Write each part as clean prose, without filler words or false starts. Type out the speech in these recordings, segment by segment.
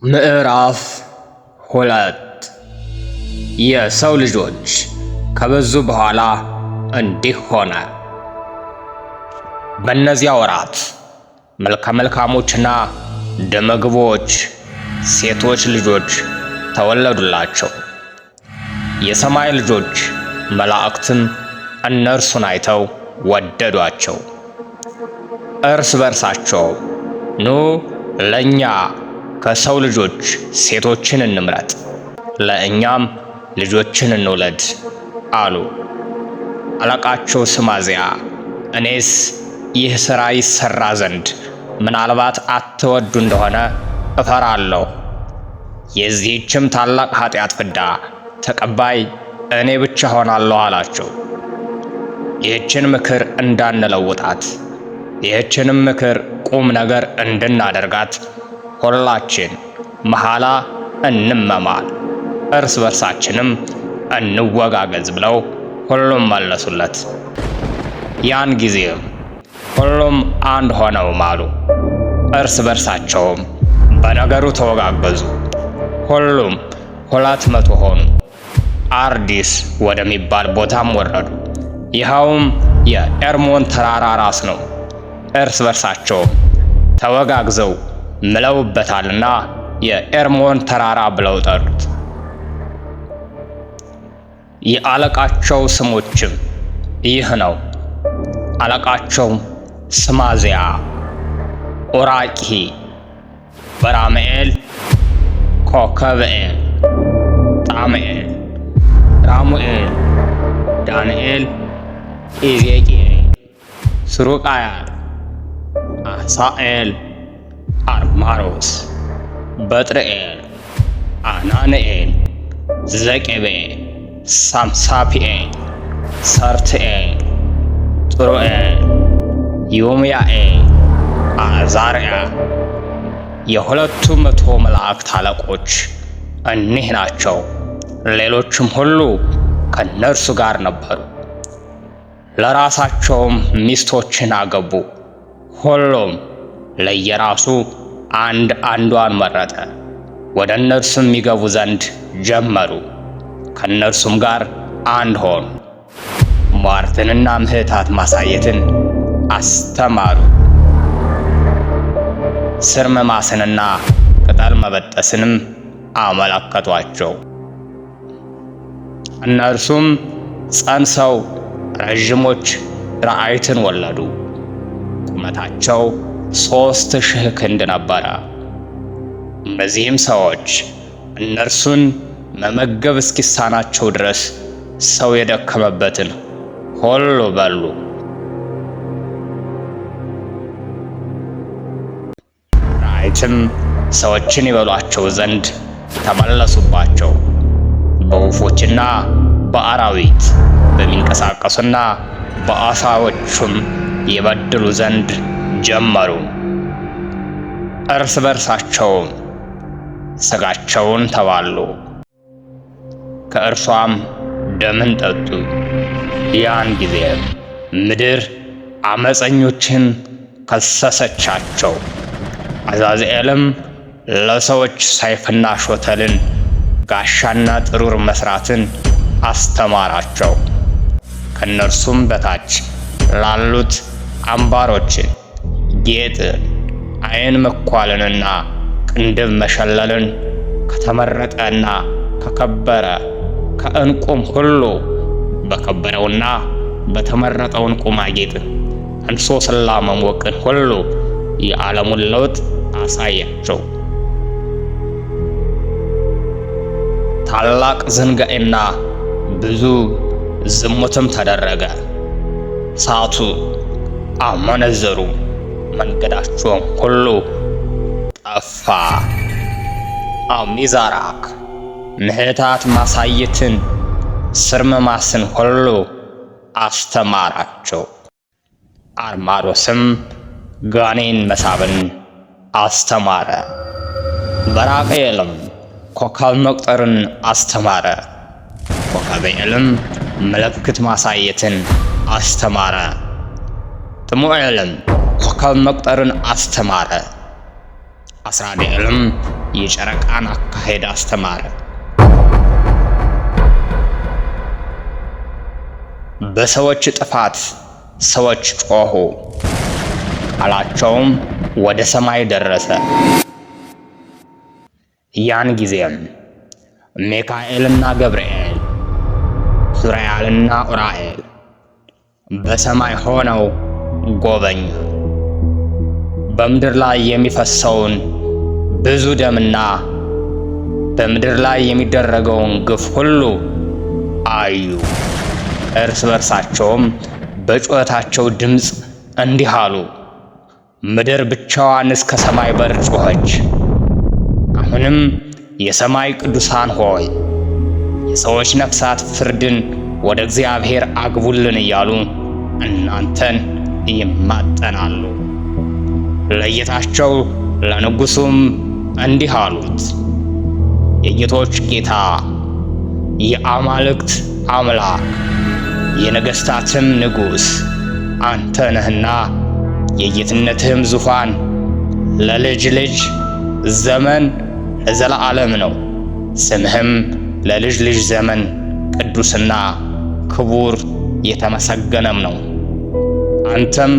ምዕራፍ 2 የሰው ልጆች ከበዙ በኋላ እንዲህ ሆነ። በእነዚያ ወራት መልከ መልካሞችና ደመግቦች ሴቶች ልጆች ተወለዱላቸው። የሰማይ ልጆች መላእክትም እነርሱን አይተው ወደዷቸው። እርስ በርሳቸው ኑ ለእኛ ከሰው ልጆች ሴቶችን እንምረጥ፣ ለእኛም ልጆችን እንውለድ አሉ። አለቃቸው ስማዝያ እኔስ ይህ ሥራ ይሠራ ዘንድ ምናልባት አትወዱ እንደሆነ እፈራለሁ፣ የዚህችም ታላቅ ኃጢአት ፍዳ ተቀባይ እኔ ብቻ ሆናለሁ አላቸው። ይህችን ምክር እንዳንለውጣት፣ ይህችንም ምክር ቁም ነገር እንድናደርጋት ሁላችን መሐላ እንመማል፣ እርስ በርሳችንም እንወጋገዝ ብለው ሁሉም መለሱለት። ያን ጊዜም ሁሉም አንድ ሆነው ማሉ፣ እርስ በርሳቸውም በነገሩ ተወጋገዙ። ሁሉም 200 ሆኑ። አርዲስ ወደሚባል ቦታም ወረዱ። ይኸውም የኤርሞን ተራራ ራስ ነው። እርስ በርሳቸውም ተወጋግዘው ምለውበታልና የኤርሞን ተራራ ብለው ጠሩት። የአለቃቸው ስሞችም ይህ ነው። አለቃቸው ስማዝያ፣ ኡራቂ፣ በራምኤል፣ ኮከብኤል፣ ጣምኤል፣ ራሙኤል፣ ዳንኤል፣ ኢዜቂኤል፣ ስሩቃያል፣ አሳኤል፣ አርማሮስ፣ በጥርኤል፣ አናንኤል፣ ዘቄቤ፣ ሳምሳፒኤል፣ ሰርትኤል፣ ጥሩኤል፣ ዮምያኤል፣ አዛርያ። የ200 መላእክት አለቆች እኒህ ናቸው። ሌሎችም ሁሉ ከነርሱ ጋር ነበሩ። ለራሳቸውም ሚስቶችን አገቡ። ሁሉም ለየራሱ አንዷን መረጠ። ወደ እነርሱም ይገቡ ዘንድ ጀመሩ። ከእነርሱም ጋር አንድ ሆኑ። ሟርትንና ምሕታት ማሳየትን አስተማሩ። ስር መማስንና ቅጠል መበጠስንም አመለከቷቸው። እነርሱም ጸንሰው ረዥሞች ራእይትን ወለዱ። ቁመታቸው 3000 ክንድ ነበረ። እነዚህም ሰዎች እነርሱን መመገብ እስኪሳናቸው ድረስ ሰው የደከመበትን ሁሉ በሉ። ራእይትም ሰዎችን ይበሏቸው ዘንድ ተመለሱባቸው። በወፎችና በአራዊት በሚንቀሳቀሱና በአሳዎቹም ይበድሉ ዘንድ ጀመሩ። እርስ በርሳቸውም ሥጋቸውን ተባሉ፣ ከእርሷም ደምን ጠጡ። ያን ጊዜ ምድር አመፀኞችን ከሰሰቻቸው። አዛዝኤልም ለሰዎች ሰይፍና ሾተልን፣ ጋሻና ጥሩር መስራትን አስተማራቸው። ከእነርሱም በታች ላሉት አምባሮችን፣ ጌጥን፣ ዓይን መኳልንና ቅንድብ መሸለልን ከተመረጠና ከከበረ ከዕንቁም ሁሉ በከበረውና በተመረጠው ዕንቁ ማጌጥን፣ እንሶስላ መሞቅን ሁሉ የዓለሙን ለውጥ አሳያቸው። ታላቅ ዝንጋኤና ብዙ ዝሙትም ተደረገ። ሳቱ፣ አመነዘሩ፣ መንገዳቸውም ሁሉ ጠፋ። አሚዛራክ ምሕታት ማሳየትን፣ ስር መማስን ሁሉ አስተማራቸው። አርማሮስም ጋኔን መሳብን አስተማረ። በራቅኤልም ኮከብ መቁጠርን አስተማረ። ኮከብኤልም ምልክት ማሳየትን አስተማረ። ጥሙኤልም ኮከብ መቁጠርን አስተማረ። አስራዴልም የጨረቃን አካሄድ አስተማረ። በሰዎች ጥፋት ሰዎች ጮኹ፣ ቃላቸውም ወደ ሰማይ ደረሰ። ያን ጊዜም ሚካኤልና ገብርኤል፣ ሱራኤልና ኡራኤል በሰማይ ሆነው ጎበኙ። በምድር ላይ የሚፈሰውን ብዙ ደምና በምድር ላይ የሚደረገውን ግፍ ሁሉ አዩ። እርስ በርሳቸውም በጩኸታቸው ድምፅ እንዲህ አሉ፣ ምድር ብቻዋን እስከ ሰማይ በር ጮኸች። አሁንም የሰማይ ቅዱሳን ሆይ የሰዎች ነፍሳት ፍርድን ወደ እግዚአብሔር አግቡልን እያሉ እናንተን ይማጠናሉ። ለጌታቸው ለንጉሡም እንዲህ አሉት፣ የጌቶች ጌታ የአማልክት አምላክ የነገሥታትም ንጉሥ አንተ ነህና የጌትነትህም ዙፋን ለልጅ ልጅ ዘመን ለዘላለም ነው። ስምህም ለልጅ ልጅ ዘመን ቅዱስና ክቡር የተመሰገነም ነው። አንተም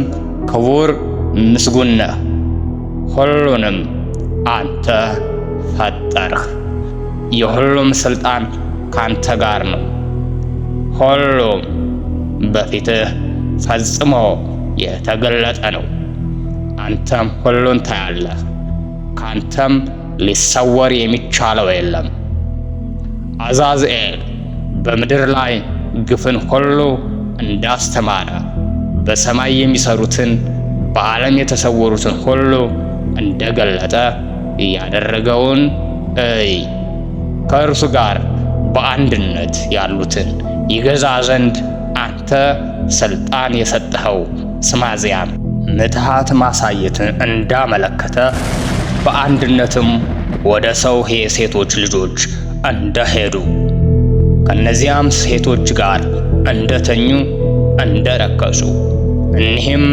ክቡር ምስጉን ነህ፣ ሁሉንም አንተ ፈጠርህ። የሁሉም ሥልጣን ካንተ ጋር ነው። ሁሉም በፊትህ ፈጽሞ የተገለጠ ነው። አንተም ሁሉን ታያለህ፣ ካንተም ሊሰወር የሚቻለው የለም። አዛዝኤል በምድር ላይ ግፍን ሁሉ እንዳስተማረ በሰማይ የሚሰሩትን በዓለም የተሰወሩትን ሁሉ እንደገለጠ ያደረገውን እይ። ከእርሱ ጋር በአንድነት ያሉትን ይገዛ ዘንድ አንተ ሥልጣን የሰጠኸው ስማዝያን ምትሃት ማሳየትን እንዳመለከተ በአንድነትም ወደ ሰው ሴቶች ልጆች እንደሄዱ ከነዚያም ሴቶች ጋር እንደተኙ እንደረከሱ እኒህም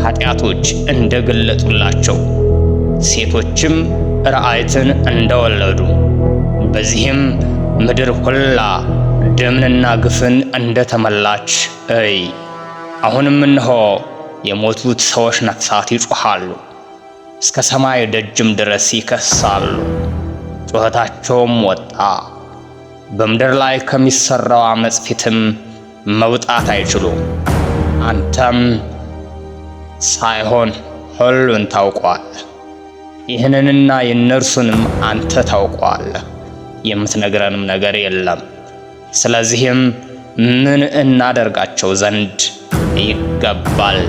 ኃጢአቶች እንደገለጡላቸው ሴቶችም ራእይትን እንደወለዱ በዚህም ምድር ሁላ ደምንና ግፍን እንደተመላች እይ። አሁንም እነሆ የሞቱት ሰዎች ነፍሳት ይጮኻሉ፣ እስከ ሰማይ ደጅም ድረስ ይከሳሉ። ጩኸታቸውም ወጣ። በምድር ላይ ከሚሠራው ዓመፅ ፊትም መውጣት አይችሉም። አንተም ሳይሆን ሁሉን ታውቀዋለህ። ይህንንና የእነርሱንም አንተ ታውቀዋለህ። የምትነግረንም ነገር የለም። ስለዚህም ምን እናደርጋቸው ዘንድ ይገባል?